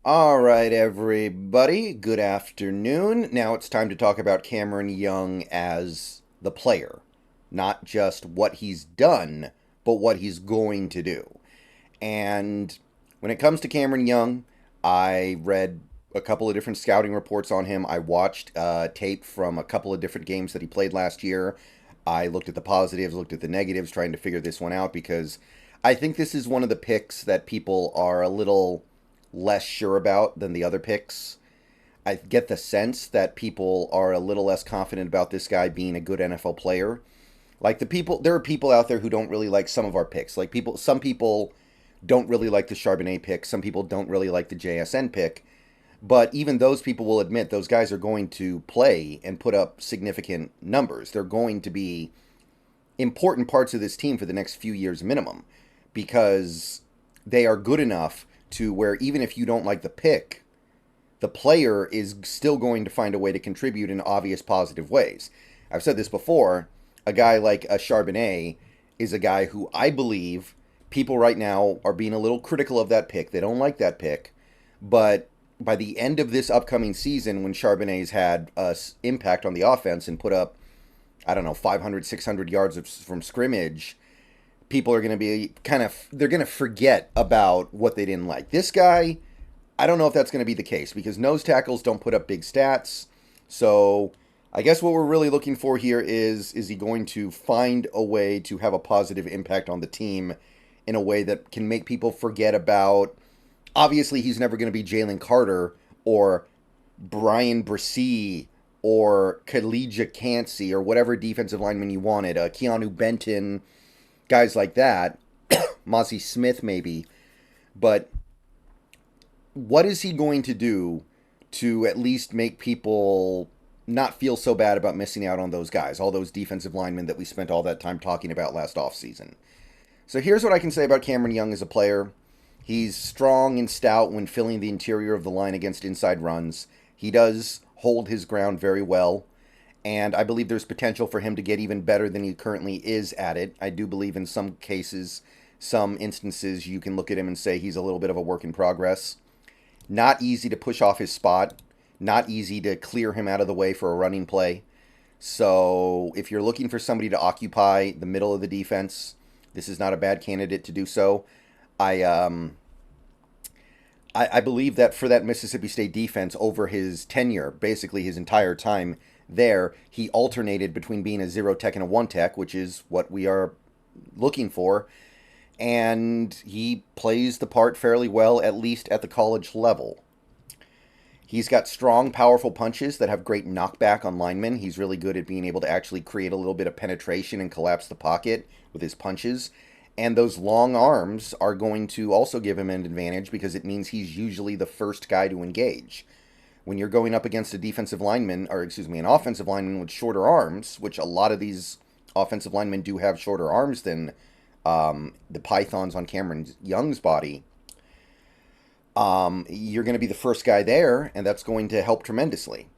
All right, everybody. Good afternoon. Now it's time to talk about Cameron Young as the player. Not just what he's done, but what he's going to do. And when it comes to Cameron Young, I read a couple of different scouting reports on him. I watched tape from a couple of different games that he played last year. I looked at the positives, looked at the negatives, trying to figure this one out because I think this is one of the picks that people are a little less sure about than the other picks. I get the sense that people are a little less confident about this guy being a good NFL player. Like there are people out there who don't really like some of our picks. Some people don't really like the Charbonnet pick. Some people don't really like the JSN pick. But even those people will admit those guys are going to play and put up significant numbers. They're going to be important parts of this team for the next few years minimum because they are good enough to where even if you don't like the pick, the player is still going to find a way to contribute in obvious positive ways. I've said this before, a guy like a Charbonnet is a guy who I believe people right now are being a little critical of that pick. They don't like that pick. But by the end of this upcoming season, when Charbonnet's had a impact on the offense and put up, I don't know, 500, 600 yards from scrimmage, people are going to be they're going to forget about what they didn't like. This guy, I don't know if that's going to be the case because nose tackles don't put up big stats. So I guess what we're really looking for here is he going to find a way to have a positive impact on the team in a way that can make people forget about, obviously he's never going to be Jalen Carter or Brian Bresee or Khalija Cansey or whatever defensive lineman you wanted, Keanu Benton, guys like that, Mozzie Smith maybe, but what is he going to do to at least make people not feel so bad about missing out on those guys, all those defensive linemen that we spent all that time talking about last offseason? So here's what I can say about Cameron Young as a player. He's strong and stout when filling the interior of the line against inside runs. He does hold his ground very well. And I believe there's potential for him to get even better than he currently is at it. I do believe in some cases, some instances, you can look at him and say he's a little bit of a work in progress. Not easy to push off his spot. Not easy to clear him out of the way for a running play. So if you're looking for somebody to occupy the middle of the defense, this is not a bad candidate to do so. I believe that for that Mississippi State defense over his tenure, basically his entire time there, he alternated between being a 0 tech and a 1 tech, which is what we are looking for. And he plays the part fairly well, at least at the college level. He's got strong, powerful punches that have great knockback on linemen. He's really good at being able to actually create a little bit of penetration and collapse the pocket with his punches. And those long arms are going to also give him an advantage because it means he's usually the first guy to engage. When you're going up against a defensive lineman, or excuse me, an offensive lineman with shorter arms, which a lot of these offensive linemen do have shorter arms than the pythons on Cameron Young's body, you're going to be the first guy there, and that's going to help tremendously.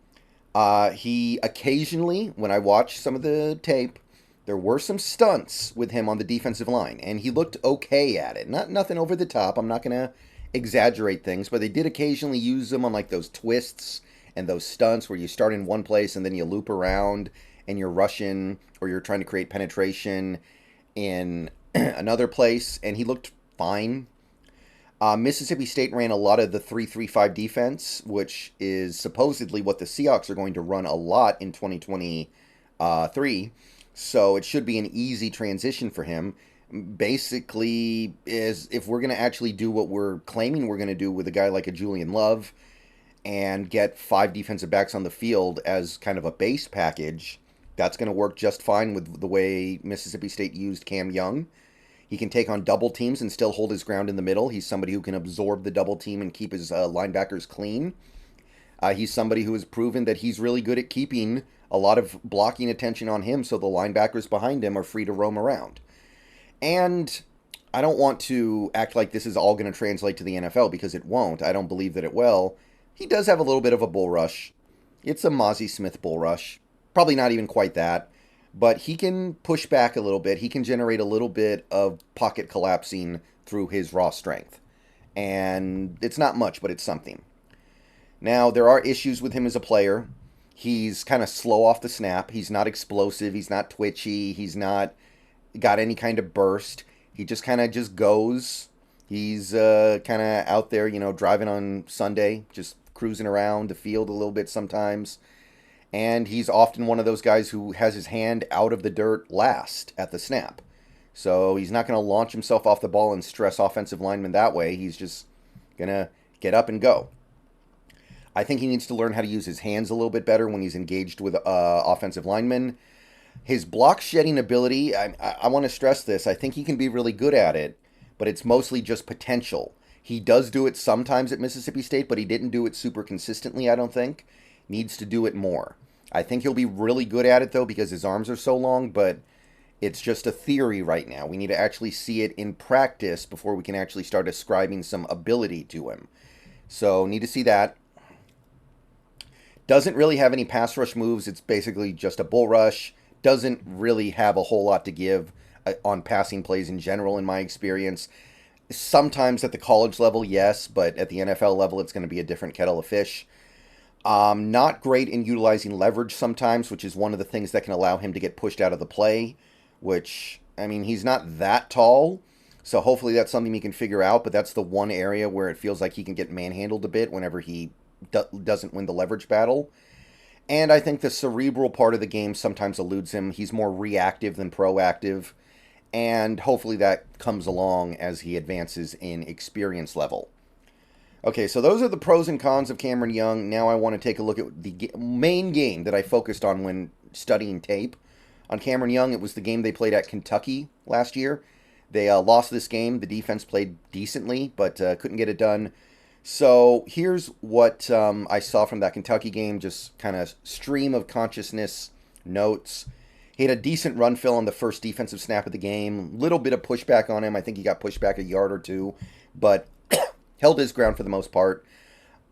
He occasionally, when I watched some of the tape, there were some stunts with him on the defensive line, and he looked okay at it. Nothing over the top. I'm not going to exaggerate things, but they did occasionally use them on like those twists and those stunts where you start in one place and then you loop around and you're rushing or you're trying to create penetration in another place, and he looked fine. Mississippi State ran a lot of the 3-3-5 defense, which is supposedly what the Seahawks are going to run a lot in 2023. So it should be an easy transition for him. Basically, is if we're going to actually do what we're claiming we're going to do with a guy like a Julian Love and get 5 defensive backs on the field as kind of a base package, that's going to work just fine with the way Mississippi State used Cam Young. He can take on double teams and still hold his ground in the middle. He's somebody who can absorb the double team and keep his linebackers clean. He's somebody who has proven that he's really good at keeping a lot of blocking attention on him so the linebackers behind him are free to roam around. And I don't want to act like this is all going to translate to the NFL because it won't. I don't believe that it will. He does have a little bit of a bull rush. It's a Mozzie Smith bull rush. Probably not even quite that. But he can push back a little bit. He can generate a little bit of pocket collapsing through his raw strength. And it's not much, but it's something. Now, there are issues with him as a player. He's kind of slow off the snap. He's not explosive. He's not twitchy. He's not got any kind of burst. He just kind of just goes. He's kind of out there, driving on Sunday, just cruising around the field a little bit sometimes. And he's often one of those guys who has his hand out of the dirt last at the snap. So he's not going to launch himself off the ball and stress offensive linemen that way. He's just going to get up and go. I think he needs to learn how to use his hands a little bit better when he's engaged with offensive linemen. His block shedding ability, I want to stress this. I think he can be really good at it, but it's mostly just potential. He does do it sometimes at Mississippi State, but he didn't do it super consistently, I don't think. Needs to do it more. I think he'll be really good at it, though, because his arms are so long, but it's just a theory right now. We need to actually see it in practice before we can actually start ascribing some ability to him. So, need to see that. Doesn't really have any pass rush moves. It's basically just a bull rush. Doesn't really have a whole lot to give on passing plays in general, in my experience. Sometimes at the college level, yes, but at the NFL level, it's going to be a different kettle of fish. Not great in utilizing leverage sometimes, which is one of the things that can allow him to get pushed out of the play, which, he's not that tall, so hopefully that's something he can figure out, but that's the one area where it feels like he can get manhandled a bit whenever he doesn't win the leverage battle. And I think the cerebral part of the game sometimes eludes him. He's more reactive than proactive, and hopefully that comes along as he advances in experience level. Okay, so those are the pros and cons of Cameron Young. Now I want to take a look at the main game that I focused on when studying tape. On Cameron Young, it was the game they played at Kentucky last year. They lost this game. The defense played decently, but couldn't get it done. So here's what I saw from that Kentucky game, just kind of stream of consciousness notes. He had a decent run fill on the first defensive snap of the game. Little bit of pushback on him. I think he got pushed back a yard or two, but held his ground for the most part.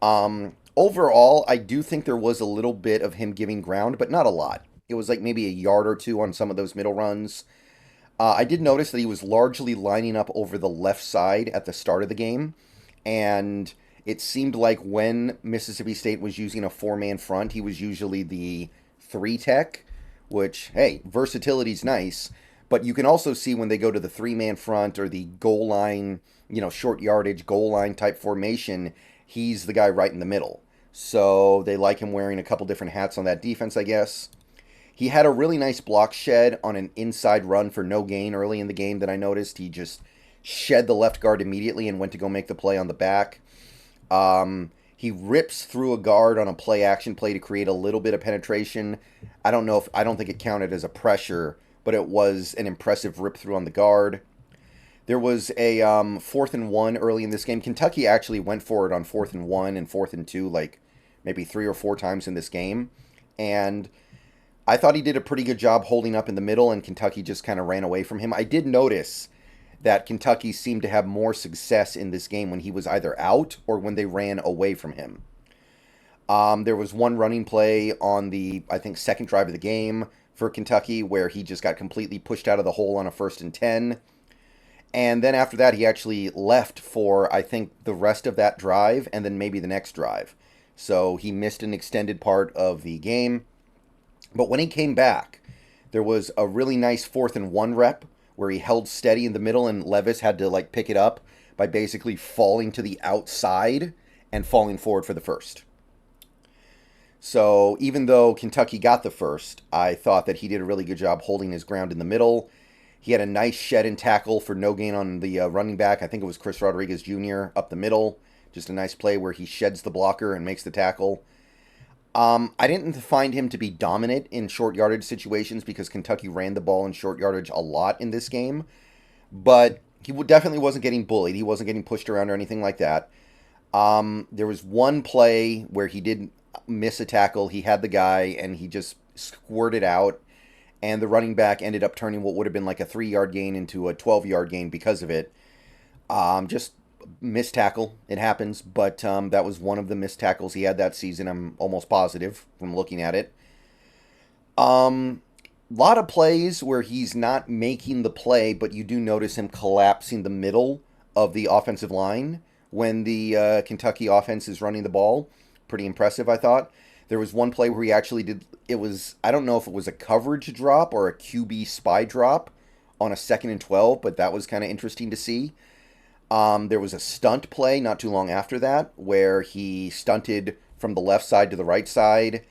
Overall, I do think there was a little bit of him giving ground, but not a lot. It was like maybe a yard or two on some of those middle runs. I did notice that he was largely lining up over the left side at the start of the game, and it seemed like when Mississippi State was using a four-man front, he was usually the three-tech, which, hey, versatility's nice, but you can also see when they go to the three-man front or the goal line, short yardage goal line type formation, he's the guy right in the middle. So they like him wearing a couple different hats on that defense, I guess. He had a really nice block shed on an inside run for no gain early in the game that I noticed. He just shed the left guard immediately and went to go make the play on the back. He rips through a guard on a play action play to create a little bit of penetration. I don't think it counted as a pressure, but it was an impressive rip through on the guard. There was a 4th and 1 early in this game. Kentucky actually went for it on 4th and 1 and 4th and 2, like maybe 3 or 4 times in this game. And I thought he did a pretty good job holding up in the middle, and Kentucky just kind of ran away from him. I did notice that Kentucky seemed to have more success in this game when he was either out or when they ran away from him. There was one running play on the, I think, second drive of the game for Kentucky where he just got completely pushed out of the hole on a 1st and 10. And then after that, he actually left for, I think, the rest of that drive and then maybe the next drive. So he missed an extended part of the game. But when he came back, there was a really nice 4th and 1 rep where he held steady in the middle and Levis had to pick it up by basically falling to the outside and falling forward for the first. So even though Kentucky got the first, I thought that he did a really good job holding his ground in the middle. He had a nice shed and tackle for no gain on the running back. I think it was Chris Rodriguez Jr. up the middle. Just a nice play where he sheds the blocker and makes the tackle. I didn't find him to be dominant in short yardage situations because Kentucky ran the ball in short yardage a lot in this game. But he definitely wasn't getting bullied. He wasn't getting pushed around or anything like that. There was one play where he did miss a tackle. He had the guy and he just squirted out. And the running back ended up turning what would have been like a 3-yard gain into a 12-yard gain because of it. Just missed tackle. It happens, but that was one of the missed tackles he had that season. I'm almost positive from looking at it. Lot of plays where he's not making the play, but you do notice him collapsing the middle of the offensive line, when the Kentucky offense is running the ball. Pretty impressive, I thought. There was one play where he actually did, it was, I don't know if it was a coverage drop or a QB spy drop on a 2nd and 12, but that was kind of interesting to see. There was a stunt play not too long after that where he stunted from the left side to the right side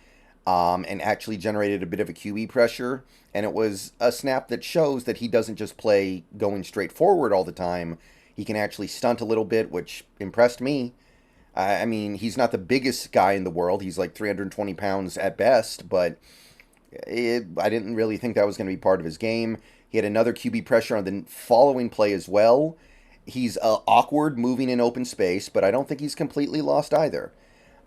and actually generated a bit of a QB pressure. And it was a snap that shows that he doesn't just play going straight forward all the time. He can actually stunt a little bit, which impressed me. I mean, he's not the biggest guy in the world. He's like 320 pounds at best, but I didn't really think that was going to be part of his game. He had another QB pressure on the following play as well. He's awkward moving in open space, but I don't think he's completely lost either.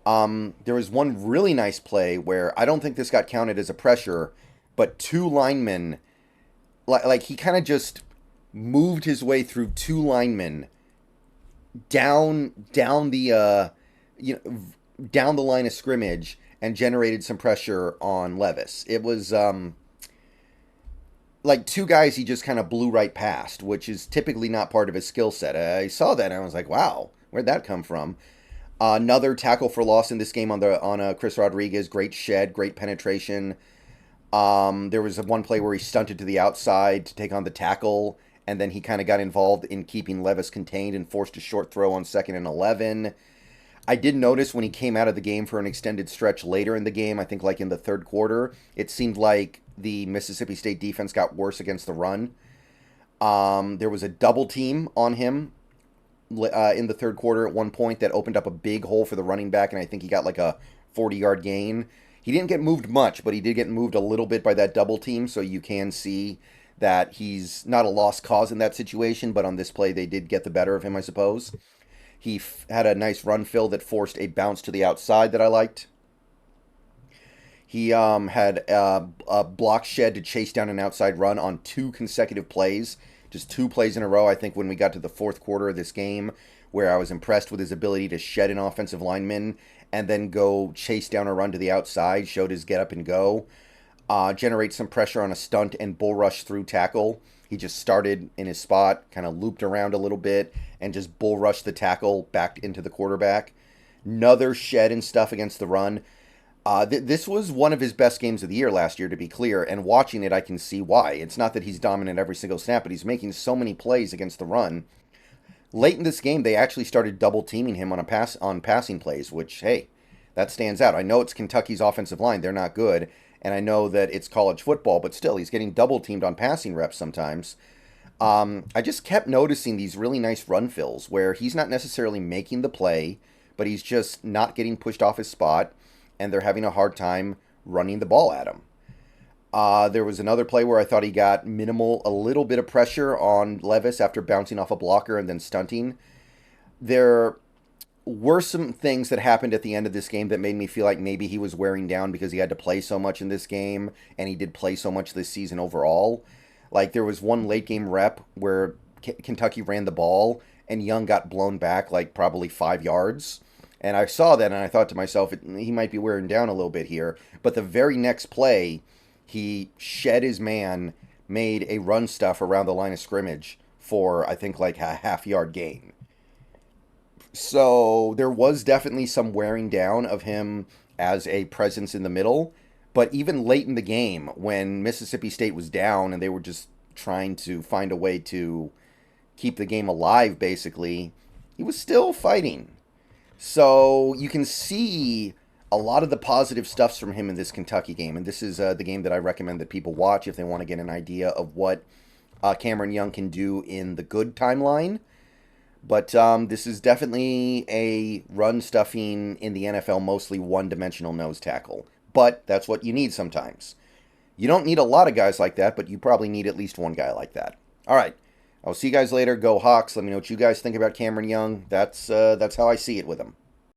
There was one really nice play where I don't think this got counted as a pressure, but 2 linemen, like he kind of just moved his way through 2 linemen down the down the line of scrimmage and generated some pressure on Levis. It was like 2 guys he just kind of blew right past, which is typically not part of his skill set. I saw that and I was like, wow, where'd that come from? Another tackle for loss in this game on Chris Rodriguez. Great shed, great penetration. There was one play where he stunted to the outside to take on the tackle, and then he kind of got involved in keeping Levis contained and forced a short throw on 2nd and 11. I did notice when he came out of the game for an extended stretch later in the game, I think like in the 3rd quarter, it seemed like the Mississippi State defense got worse against the run. There was a double team on him in the 3rd quarter at one point that opened up a big hole for the running back, and I think he got like a 40-yard gain. He didn't get moved much, but he did get moved a little bit by that double team, so you can see that he's not a lost cause in that situation, but on this play they did get the better of him, I suppose. He had a nice run fill that forced a bounce to the outside that I liked. He had a block shed to chase down an outside run on 2 consecutive plays, just 2 plays in a row, I think, when we got to the 4th quarter of this game, where I was impressed with his ability to shed an offensive lineman and then go chase down a run to the outside, showed his get up and go. Generate some pressure on a stunt and bull rush through tackle. He just started in his spot, kind of looped around a little bit, and just bull rushed the tackle back into the quarterback. Another shed and stuff against the run. This was one of his best games of the year last year, to be clear, and watching it, I can see why. It's not that he's dominant every single snap, but he's making so many plays against the run. Late in this game, they actually started double teaming him on passing plays, which, hey, that stands out. I know it's Kentucky's offensive line; they're not good. And I know that it's college football, but still, he's getting double-teamed on passing reps sometimes. I just kept noticing these really nice run fills where he's not necessarily making the play, but he's just not getting pushed off his spot, and they're having a hard time running the ball at him. There was another play where I thought he got a little bit of pressure on Levis after bouncing off a blocker and then stunting. There were some things that happened at the end of this game that made me feel like maybe he was wearing down because he had to play so much in this game, and he did play so much this season overall. Like, there was one late game rep where Kentucky ran the ball, and Young got blown back like probably 5 yards. And I saw that, and I thought to myself, he might be wearing down a little bit here. But the very next play, he shed his man, made a run stuff around the line of scrimmage for, I think, like a half-yard gain. So there was definitely some wearing down of him as a presence in the middle. But even late in the game, when Mississippi State was down and they were just trying to find a way to keep the game alive, basically, he was still fighting. So you can see a lot of the positive stuffs from him in this Kentucky game. And this is the game that I recommend that people watch if they want to get an idea of what Cameron Young can do in the good timeline. But this is definitely a run-stuffing in the NFL, mostly one-dimensional nose tackle. But that's what you need sometimes. You don't need a lot of guys like that, but you probably need at least one guy like that. All right. I'll see you guys later. Go Hawks. Let me know what you guys think about Cameron Young. That's how I see it with him.